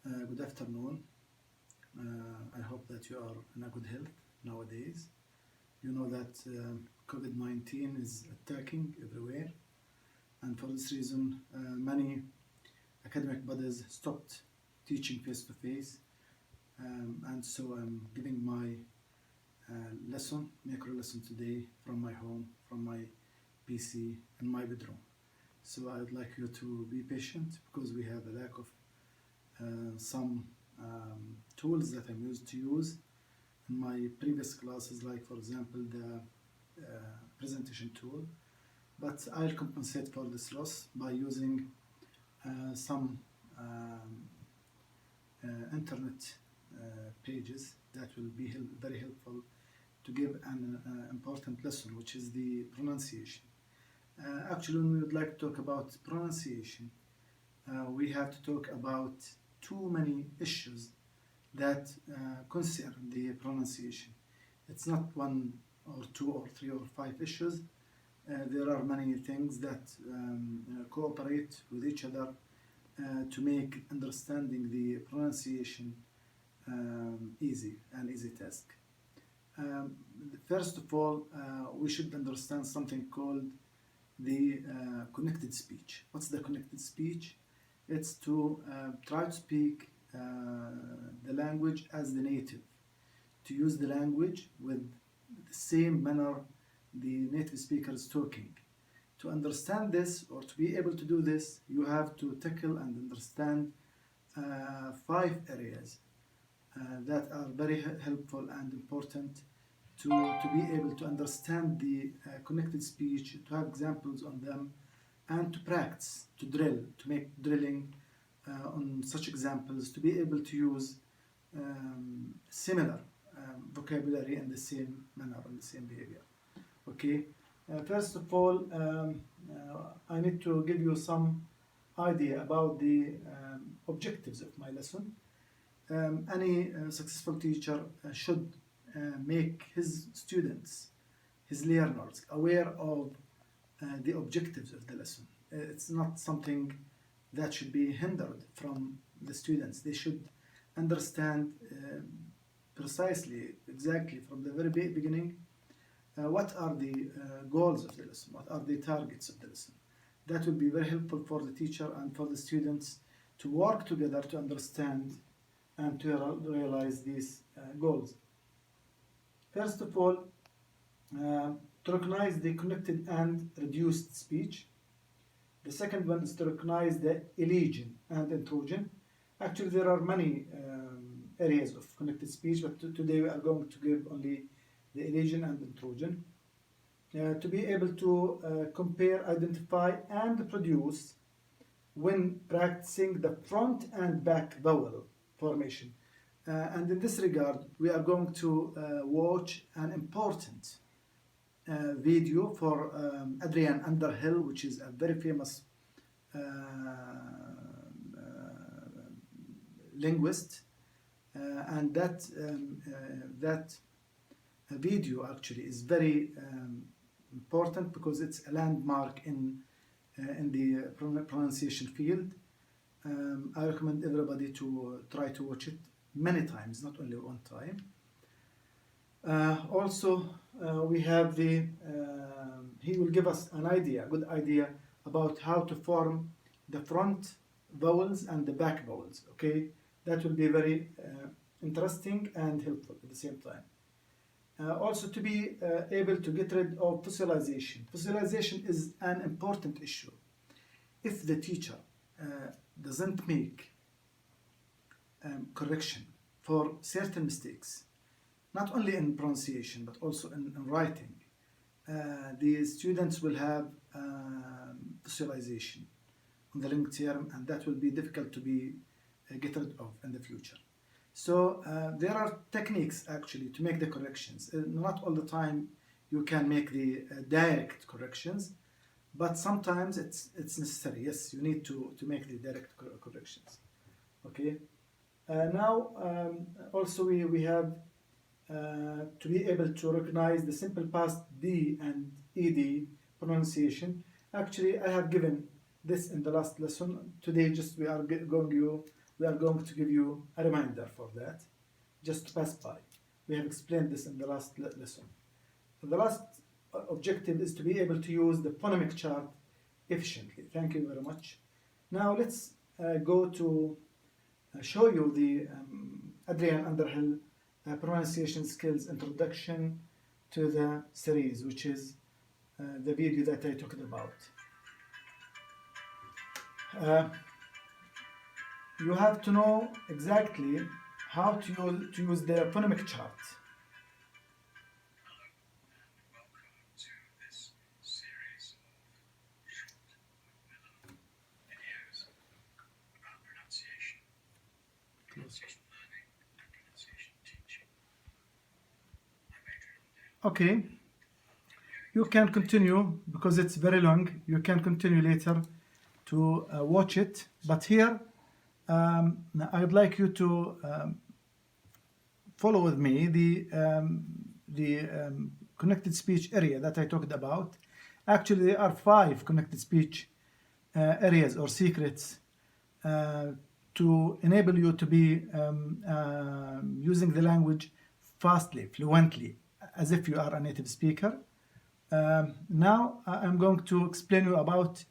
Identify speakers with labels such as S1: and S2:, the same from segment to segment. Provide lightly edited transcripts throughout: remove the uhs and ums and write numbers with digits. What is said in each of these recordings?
S1: Good afternoon. I hope that you are in a good health nowadays. You know that COVID-19 is attacking everywhere, and for this reason, many academic bodies stopped teaching face to face, and so I'm giving my micro lesson today from my home, from my PC, in my bedroom. So I would like you to be patient because we have a lack of some tools that I'm used to use in my previous classes, like for example the presentation tool, but I'll compensate for this loss by using some internet pages that will be very helpful to give an important lesson, which is the pronunciation. Actually, when we would like to talk about pronunciation, we have to talk about too many issues that concern the pronunciation. It's not one or two or three or five issues. There are many things that cooperate with each other to make understanding the pronunciation easy task. First of all, we should understand something called the connected speech. What's the connected speech? It's to try to speak the language as the native, to use the language with the same manner the native speaker is talking. To understand this, or to be able to do this, you have to tackle and understand 5 areas that are very helpful and important to be able to understand the connected speech, to have examples on them, and to practice, to drill, to make drilling on such examples, to be able to use similar vocabulary in the same manner, in the same behavior. Okay, first of all, I need to give you some idea about the objectives of my lesson. Any successful teacher should make his students, his learners, aware of the objectives of the lesson. It's not something that should be hindered from the students. They should understand precisely, exactly from the very beginning, what are the goals of the lesson, what are the targets of the lesson. That will be very helpful for the teacher and for the students to work together to understand and to realize these goals. First of all, to recognize the connected and reduced speech. The second one is to recognize the elision and intrusion. Actually, there are many areas of connected speech, but today we are going to give only the elision and intrusion. To be able to compare, identify, and produce when practicing the front and back vowel formation. And in this regard, we are going to watch an important video for Adrian Underhill, which is a very famous linguist, and that video actually is very important because it's a landmark in the pronunciation field. I recommend everybody to try to watch it many times, not only one time. Also, we have he will give us an idea, a good idea about how to form the front vowels and the back vowels. Okay, that will be very interesting and helpful at the same time. Also, to be able to get rid of fossilization. Fossilization is an important issue. If the teacher doesn't make correction for certain mistakes, not only in pronunciation but also in writing, the students will have fossilization on the long term, and that will be difficult to be get rid of in the future. So there are techniques actually to make the corrections. Not all the time you can make the direct corrections, but sometimes it's necessary. Yes, you need to make the direct corrections. Okay. Now also we have to be able to recognize the simple past D and ED pronunciation. Actually, I have given this in the last lesson. Today just we are going we are going to give you a reminder for that, just to pass by. We have explained this in the last lesson. The last objective is to be able to use the phonemic chart efficiently. Thank you very much. Now let's go to show you the Adrian Underhill pronunciation skills introduction to the series, which is the video that I talked about. You have to know exactly how to use the phonemic chart. Okay, you can continue because it's very long. You can continue later to watch it, but here I would like you to follow with me the connected speech area that I talked about. Actually, there are 5 connected speech areas or secrets to enable you to be using the language fastly, fluently, as if you are a native speaker. Now I'm going to explain you about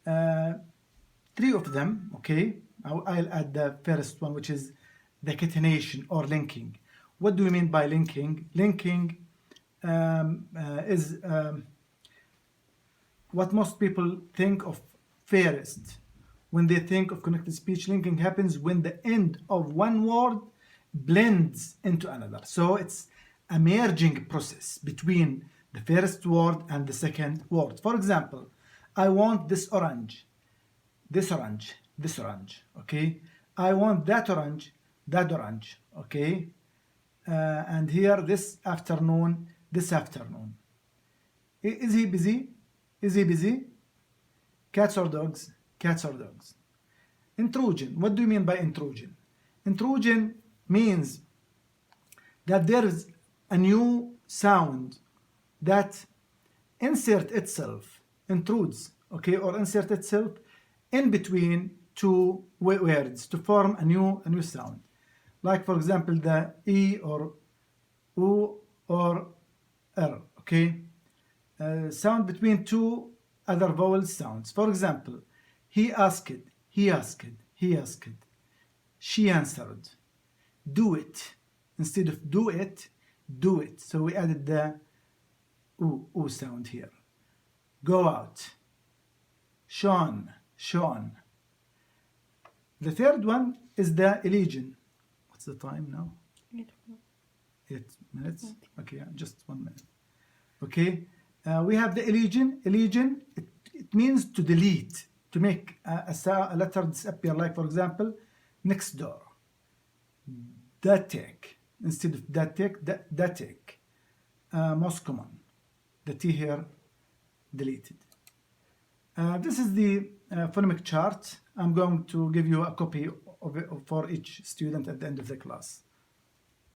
S1: 3 of them, okay? I'll add the first one, which is the catenation or linking. What do we mean by linking? Linking is what most people think of first. When they think of connected speech, linking happens when the end of one word blends into another. So it's a merging process between the first word and the second word. For example, I want this orange, this orange, this orange, okay? I want that orange, okay? And here, this afternoon, this afternoon. Is he busy? Is he busy? Cats or dogs? Cats or dogs. Intrusion. What do you mean by intrusion? Intrusion means that there is a new sound that insert itself, intrudes, okay, or insert itself in between 2 words to form a new sound. Like, for example, the E or U or R, okay? Sound between 2 other vowel sounds. For example, he asked, he asked, he asked. She answered. Do it. Instead of do it, do it. So we added the U sound here. Go out. Sean, Sean. The third one is the elision. What's the time now? 8 minutes. Okay, just 1 minute. Okay, we have the elision. Elision, it means to delete, to make a letter disappear. Like, for example, next door. Datek. Instead of datek, datek. Most common. The T here deleted. This is the phonemic chart. I'm going to give you a copy of it for each student at the end of the class.